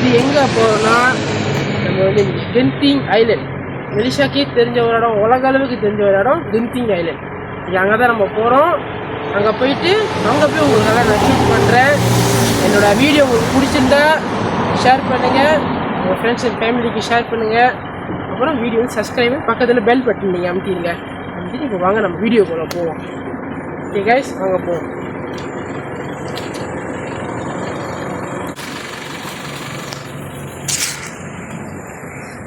வந்து எங்கே போகிறோம்னா நம்ம வந்து கென்திங் ஐலண்ட். மலேசியாக்கே தெரிஞ்ச ஒரு இடம், உலக அளவுக்கு தெரிஞ்ச ஒரு இடம் கென்திங் ஐலண்ட். அங்கே தான் நம்ம போகிறோம். அங்கே போயிட்டு அங்கே போய் உங்களுக்கு நல்லா நான் ஷூட் பண்ணுறேன். என்னோடய வீடியோ உங்களுக்கு பிடிச்சிருந்தா ஷேர் பண்ணுங்கள், உங்கள் ஃப்ரெண்ட்ஸ் அண்ட் ஃபேமிலிக்கு ஷேர் பண்ணுங்கள். அப்புறம் வீடியோ வந்து சப்ஸ்கிரைப் பக்கத்தில் பெல் பட்டன் நீங்கள் அமுத்திடுங்க. அமுத்திட்டு இப்போ வாங்க நம்ம வீடியோக்குள்ளே போவோம். ஓகே கைஸ், வாங்க போவோம்.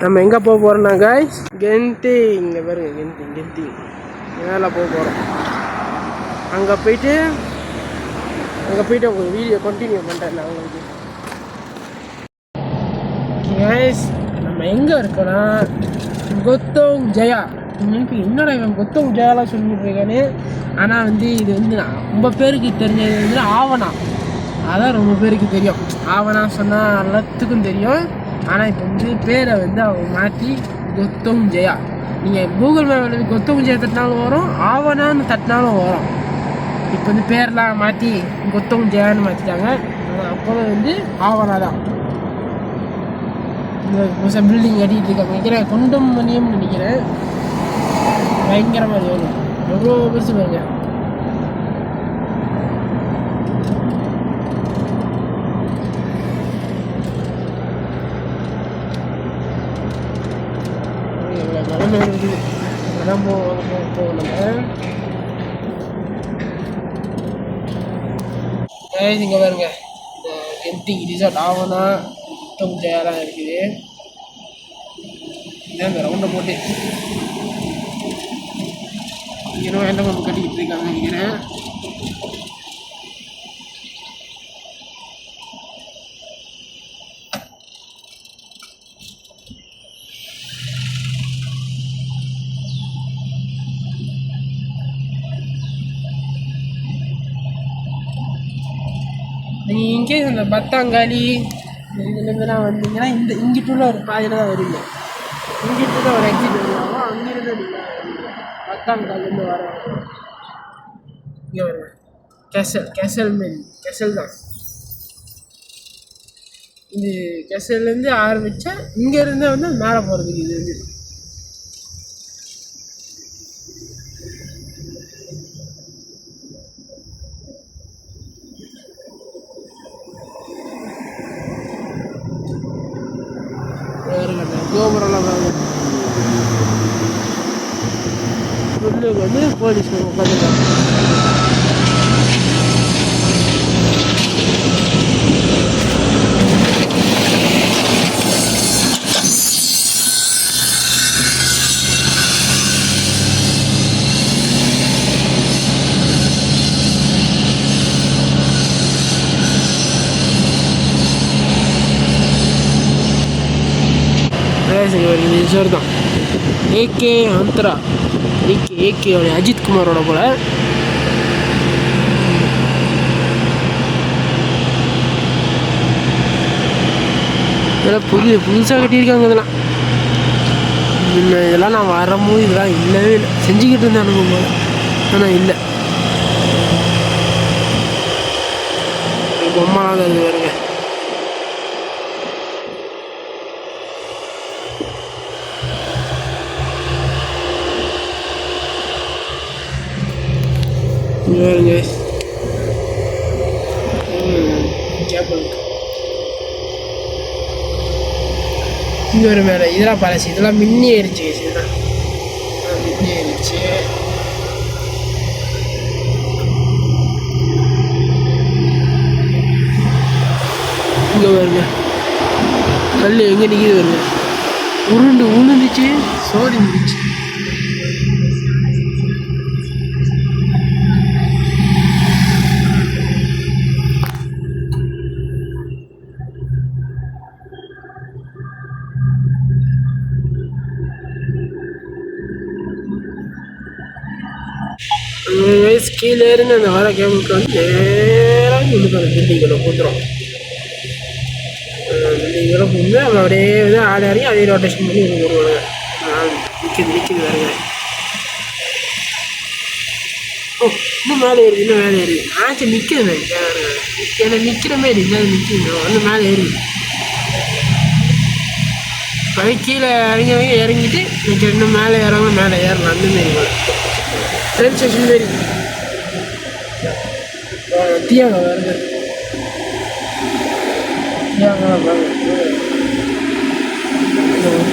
நம்ம எங்கே போக போகிறோம்னா கைஸ் கென்திங். இங்கே பாருங்க, கென்திங் மேலே போக போகிறோம். அங்கே போயிட்டு உங்களுக்கு வீடியோ கண்டினியூ பண்ணுறேன் நான் உங்களுக்கு. கைஸ், நம்ம எங்கே இருக்கோன்னா கொத்தோங் ஜெயா. உங்களுக்கு என்னடா இவன் கொத்தோங் ஜெயாலாம் சொல்லிட்டு இருக்கானே. ஆனால் வந்து இது வந்து ரொம்ப பேருக்கு தெரிஞ்சது வந்து ஆவணா. அதான் ரொம்ப பேருக்கு தெரியும். ஆவணா சொன்னால் எல்லாத்துக்கும் தெரியும். ஆனால் இப்போ வந்து பேரை வந்து அவங்க மாற்றி கொத்தோங் ஜெயா. நீங்கள் கூகுள் மேப்பில் கொத்தோங் ஜெயா தட்டினாலும் வரும், ஆவணான்னு தட்டினாலும் வரும். இப்போ வந்து பேரெலாம் மாற்றி கொத்தோங் ஜெயான்னு மாற்றிட்டாங்க. ஆனால் அப்போது வந்து ஆவணா தான். இந்த புதுசாக பில்டிங் கட்டிகிட்டு இருக்காங்க நினைக்கிறேன், கொண்டமணியம்னு நினைக்கிறேன். பயங்கரமாக எவ்வளோ பெருசு பாருங்க. இங்கே பாருங்க, இந்த கென்திங் ரிசார்ட் ஆவணா கொத்தோங் ஜெயாலாம் இருக்குது. இதான் இந்த ரவுண்டை போட்டு இங்கே என்ன நம்ம கட்டிக்கிட்டு இருக்காங்க நினைக்கிறேன். நீங்கள் இன்கேஸ் அந்த பத்தாங்காலி இதுலேருந்துலாம் வந்தீங்கன்னா இங்கிட்டுள்ள ஒரு பாதையில் தான் வருவீங்க. இங்கிட்டு ஒரு எக்ஸிட் வருவாங்க. அங்கேருந்து நீங்கள் பத்தாங்காலிலேருந்து வரவாங்க. இங்கே வருங்க, கெசல் தான் இது. கெசல்லேருந்து ஆரம்பித்தா இங்கேருந்து வந்து மேலே போகிறதுக்கு இது வந்து கோபுரம்லாம் உள்ளுக்கு வந்து போலீஸ் உட்காந்துருக்காங்க. இது ரிசார்ட் தான், ஏகே அந்தரா. ஏகே அஜித் குமாரோட போல. இதெல்லாம் புதுசாக கட்டியிருக்காங்க. இதெல்லாம் நான் வரும்போது இதெல்லாம் இல்லவே இல்லை. செஞ்சுக்கிட்டு இருந்தானுங்க போல, ஆனால் இல்லை. பொம்மைலாம் தான் இது வருங்க. இங்கே ஒரு மேலே இதெல்லாம் பழசு, இதெல்லாம் மின்னி ஏறிச்சு. இதெல்லாம் மின்னி ஏறிச்சு. இங்கே வருங்க, கல் எங்கே நிற்கிது வருங்க, உருண்டுச்சு, சோதி முடிச்சு. கீழே இருந்து அந்த வர கேபிளுக்கு வந்து நேராக இன்னும் அந்த பில்டிங்கில் பூத்துரும். பில்டிங்கில் பூந்து அவங்க அப்படியே வந்து ஆடி ஆடி அதே ரொட்டேஷன் பண்ணி இவங்க வருவாங்க. நிற்கிது வேறுங்க. ஓ, இன்னும் மேலே ஏறுது. ஆச்சு நிற்கிது. ஏன்னா நிற்கிற மாரி இல்லை, நிற்கிது வந்து மேலே ஏறுது. அது கீழே இறங்கிட்டு இன்னைக்கு இன்னும் மேலே ஏறவங்க மேலே ஏறலாம் அந்த மாரி ட்ரெயின் ஸ்டேஷன் மாரி தீயாங்க வருது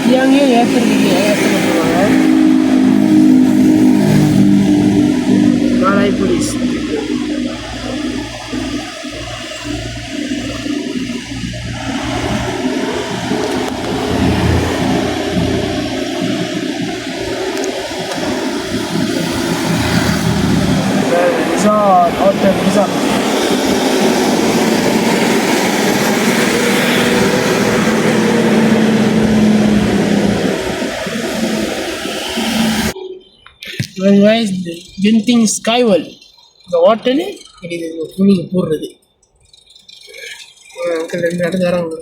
தியாங்கே ஏற்றுறதுக்கு ஏற்றுவாங்க மாலாய் police resort, hotel resort. Well guys, the Genting Sky World. இந்த ஹோட்டலு இது துணிக்கு போடுறது ரெண்டு இடத்துல வராங்க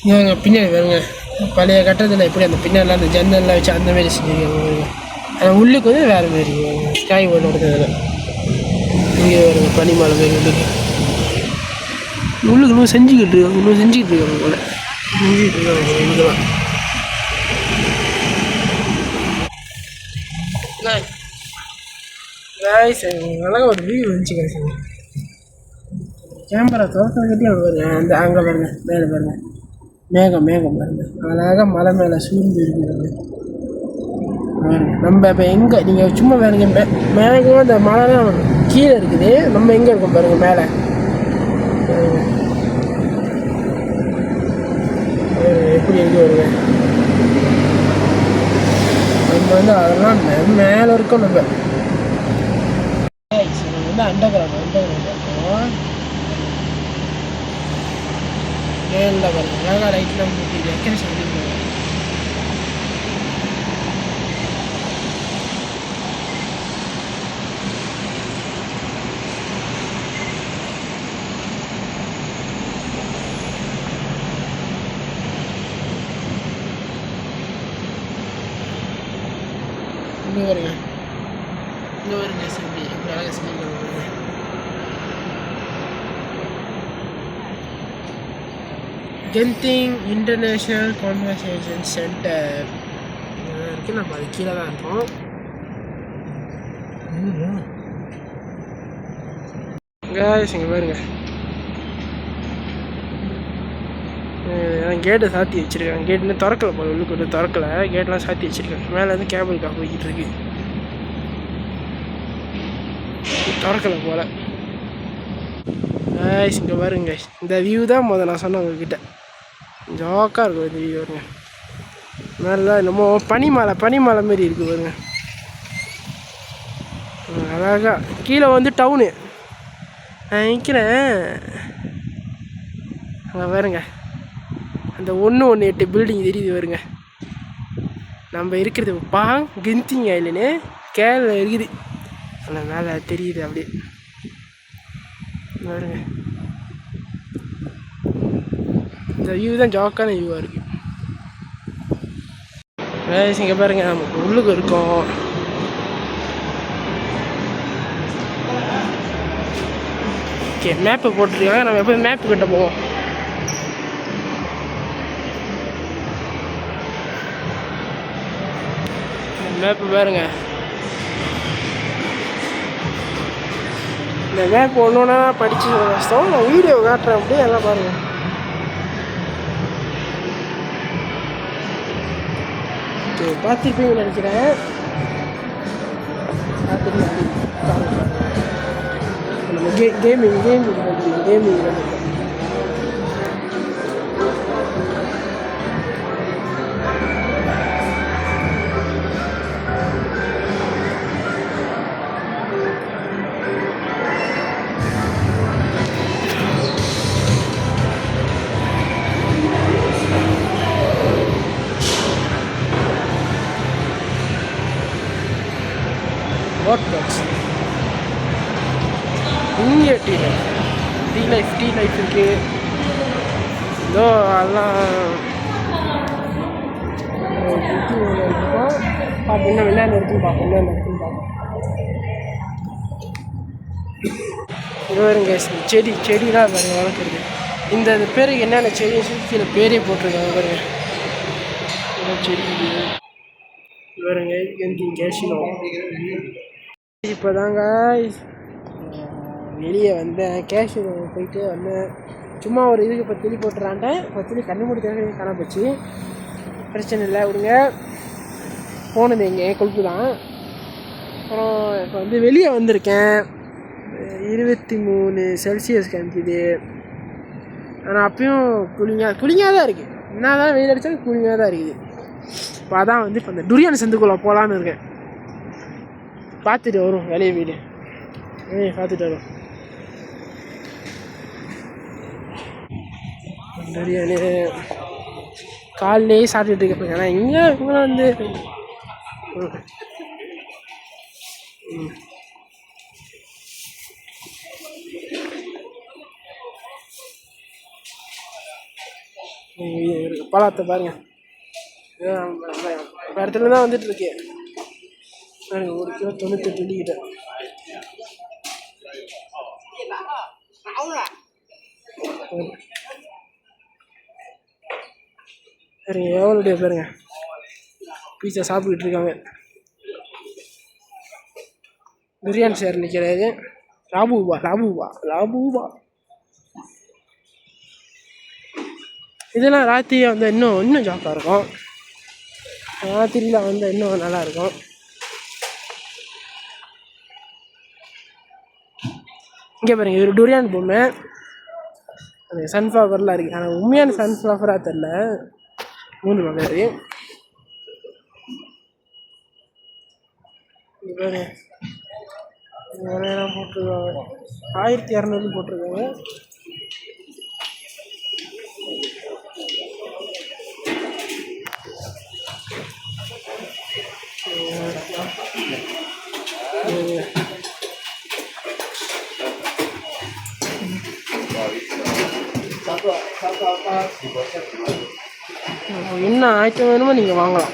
இவங்க பின்னாடி வருங்க பழைய கட்டத்தில் எப்படி அந்த பின்னாடிலாம் அந்த ஜன்னல்லாம் வச்சு அந்த மாதிரி செஞ்சுருக்காங்க ஆனால் உள்ளுக்கு வந்து வேறு மாரி ஸ்கை வேர்ல்டு இருக்கிறதுல இங்கே வருங்க பனிமலை மாரி உள்ளுக்கு இன்னும் செஞ்சுக்கிட்டு இருக்காங்க போல செஞ்சுக்கிட்டு இருக்காங்க இதுதான் அழகாக ஒரு வியூ வந்துச்சு கிடைச்சாங்க கேமரா திறக்கிறதுக்கிட்டே பாருங்க அந்த அங்கே பாருங்க மேலே பாருங்க மேகம் பாருங்க அழகாக மலை மேலே சூழ்ந்து இருக்கிறது நம்ம இப்போ எங்கே நீங்கள் சும்மா வேணுங்க மேகம் அந்த மலைலாம் கீழே இருக்குது நம்ம எங்கே இருக்கோம் பாருங்க மேலே எப்படி எங்கே வருங்க நம்ம வந்து அதெல்லாம் மேலே இருக்கோம் நம்ம வந்து அண்டர் கிரவுண்ட் இருக்கோம் மேலே பாருங்க அழகாக லைட்லாம் போட்டு டெக்கரேஷன் பண்ணிருக்காங்க இங்கே வருங்க செஞ்சு எப்படி அழகாக செஞ்சுருக்காங்க கென்டிங் இன்டர்நேஷ்னல் கான்வர்சேஷன் சென்டர் இருக்குது நம்ம அது கீழே தான் இருக்கோம் இங்கே பாருங்க கேட்டை சாத்தி வச்சுருக்காங்க கேட் இன்னும் திறக்கலை போல உள்ளுக்கு திறக்கலை கேட்லாம் சாத்தி வச்சுருக்காங்க மேலே வந்து கேபிள் கார் போய்கிட்டு இருக்கு திறக்கலை போல் இங்கே பாருங்க இந்த வியூ தான் நான் சொன்னேன் உங்ககிட்ட ஜாக்காக இருக்கும் இந்த வியூ வருங்க நல்லா என்னமோ பனிமலை மாரி இருக்குது பாருங்க அழகா கீழே வந்து டவுனு நான் நிற்கிறேன் அங்கே பாருங்க அந்த 118 பில்டிங் தெரியுது வருங்க நம்ம இருக்கிறது கென்டிங் ஐலண்டு கேரளா இருக்குது அந்த மேலே தெரியுது அப்படியே பாருங்க இந்த வியூ தான் ஜாக்கான வியூவாக இருக்குது இங்கே பாருங்க நமக்கு உள்ளுக்கு இருக்கோம் ஓகே மேப்பு போட்டுருக்காங்க நம்ம எப்போ மேப்பு கிட்ட போவோம் மேப்பு பாருங்க இந்த மேப் ஒன்றுனா படித்து கஷ்டம் நான் வீடியோ காட்டுறேன் அப்படியே எல்லாம் பாருங்கள் ஓகே பார்த்துருப்பீங்கன்னு நினைக்கிறேன் நம்ம கேமிங் இங்கே டீ லைஃப் இருக்குது. இதோ அதெல்லாம் பார்ப்போம். இன்னும் என்னென்ன இருக்குன்னு பார்ப்போம். இருங்க செடிலாம் பாருங்க வளர்க்குறது. இந்த பேருக்கு என்னென்ன செடி சுற்றியில் பேரே போட்டிருக்காங்க பாருங்க. செடி பாருங்க கேஷினோ. இப்போ தாங்க வெளியே வந்தேன். கேஷினோ போயிட்டு வந்தேன். சும்மா ஒரு இதுக்கு 10 திலி போட்டுறான்ட்டேன். 10 திலி கண்ணு முடித்த காண போச்சு. பிரச்சனை இல்லை விடுங்க. போனது எங்கே கொழுப்பு தான். அப்புறம் இப்போ வந்து வெளியே வந்திருக்கேன். 23 செல்சியஸ் காமிக்குது. ஆனால் அப்பயும் குளிங்காக தான் இருக்குது. என்ன தான் வெயில் அடித்தாலும் குளிங்காக தான் இருக்குது. இப்போ அதான் வந்து இப்போ அந்த டுரியான் சந்துக்குள்ளே போகலான்னு இருக்கேன். பார்த்துட்டு வரும் வெளியே வீடு பார்த்துட்டு வரும். டுரியானு காலையிலேயே சாப்பிட்டுட்டு இருக்க. ஆனால் இங்கே வந்து பழத்தை பாருங்க. இடத்துல தான் வந்துட்டு இருக்கேன். 1 கிலோ 98 கிட்ட. சரிங்க எவ்வளோடைய பாருங்க. பீஸா சாப்பிட்டுக்கிட்டு இருக்காங்க. பிரியாணி சார் நிற்கிறாரு. லாபூபா இதெல்லாம் ராத்திரியை வந்து இன்னும் ஜாப்பாக இருக்கும். ராத்திரியில் வந்து இன்னும் நல்லாயிருக்கும். இங்கே பாருங்க இது ஒரு டுரியான் பொம்மை. அது சன்ஃப்ளவர்லாம் இருக்குது. ஆனால் உண்மையான சன்ஃப்ளவராக தெரில. 3 வகை. இது பாருங்க போட்டிருக்காங்க. 1200 போட்டிருக்காங்க. என்ன ஐட்டம் வேணுமோ நீங்கள் வாங்கலாம்.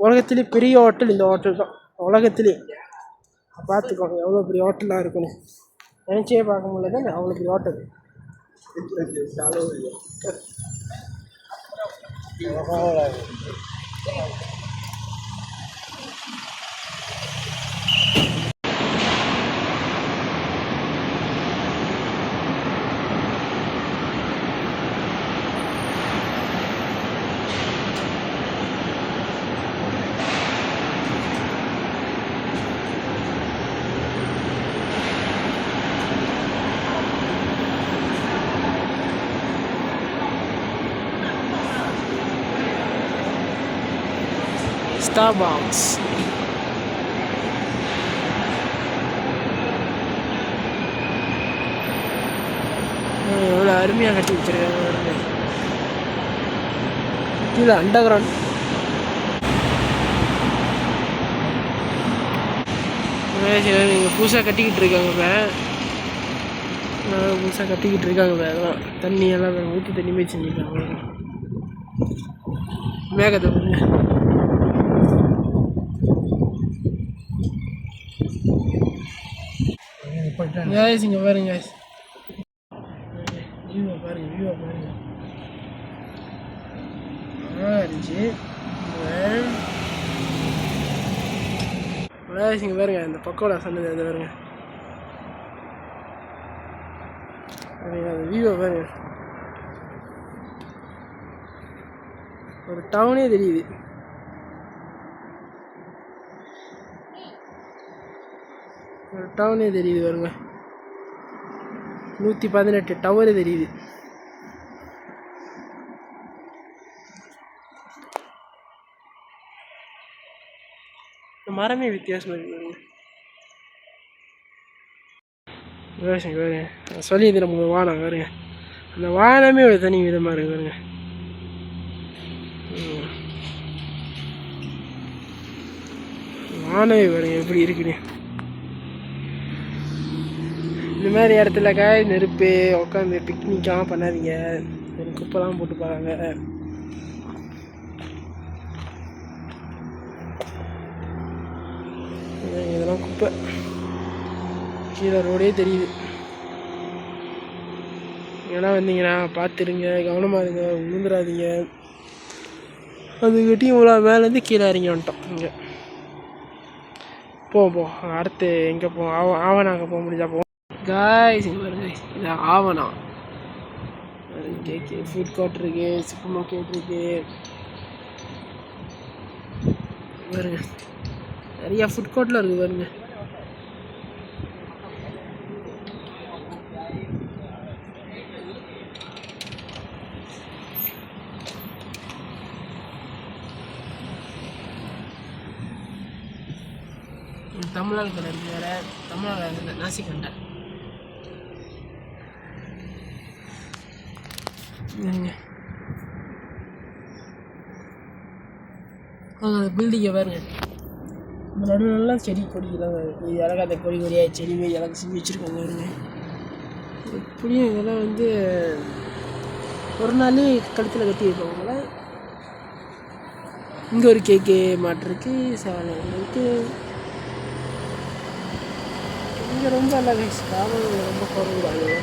உலகத்திலே பெரிய ஹோட்டல் இந்த ஹோட்டல் தான். உலகத்திலே பார்த்துக்கோங்க எவ்வளோ பெரிய ஹோட்டலாக இருக்குன்னு. நினச்சே பார்க்க முடியல தான் அவ்வளோ பெரிய ஹோட்டல். ஸ்டார்பாக்ஸ் எவ்வளோ அருமையாக கட்டி வச்சிருக்காங்க. இது அண்டர் கிரவுண்ட். இங்கே புதுசாக கட்டிக்கிட்டு இருக்காங்க. புதுசாக கட்டிக்கிட்டு இருக்காங்க. அதெல்லாம் தண்ணி எல்லாம் ஊற்றி தண்ணி போய் செஞ்சுருக்காங்க. மேகத்தை இங்கே பாருங்க. வியூவை பாருங்க. இருந்துச்சு இங்கே பாருங்க. இந்த பக்கோடா சொன்னது அது பாருங்க. அது வியூவை பாருங்க. ஒரு டவுனே தெரியுது. பாருங்க. 118 டவரு தெரியுது. மரமே வித்தியாசமாக இருக்கு. பாருங்க சொல்லி இது நம்ம வானா பாருங்க. இந்த வானமே ஒரு தனி விதமாக இருக்கு பாருங்க. வானமே பாருங்க எப்படி இருக்குன்னு. இந்த மாதிரி இடத்துலக்கா நெருப்பு உட்காந்து பிக்னிக்காக பண்ணாதீங்க. குப்பைலாம் போட்டு போகிறாங்க. இதெல்லாம் குப்பை, கீழே ரோடே தெரியுது. ஏன்னா வந்தீங்கன்னா பார்த்துருங்க, கவனமாக இருங்க, விழுந்துடாதீங்க. அதுக்கிட்டையும் இவ்வளோ மேலேருந்து கீழே இறங்கி வந்துட்டோம். இங்கே போவோம். அடுத்து எங்கே போவோம்? ஆவணாங்க போக முடிஞ்சா போவோம். காய்ஸ் இது ஆவணா கேக்கு ஃபுட் கோர்ட் இருக்கு, சூப்பர் மார்க்கெட் இருக்கு பாருங்க. நிறையா ஃபுட் கோர்ட்டில் இருக்குது பாருங்க. தமிழால் கடை இருக்கு, வேறு தமிழால் நாசிக்கண்டை பில்டிங்கை பாருங்க. இந்த நடுவில்லாம் செடி கொடிக்கெல்லாம் இது அழகாக அந்த கொடி கொடியாக செடி மாரி அழகாக செஞ்சு வச்சுருக்காங்க பாருங்க. எப்படியும் இதெல்லாம் வந்து ஒரு நாள் கழுத்தில் கட்டி வைப்பாங்கள. இங்கே ஒரு கேக்கு மாட்டிருக்கு, சேவலை இருக்குது. இங்கே ரொம்ப நல்லா காலம் ரொம்ப குறைவாங்க.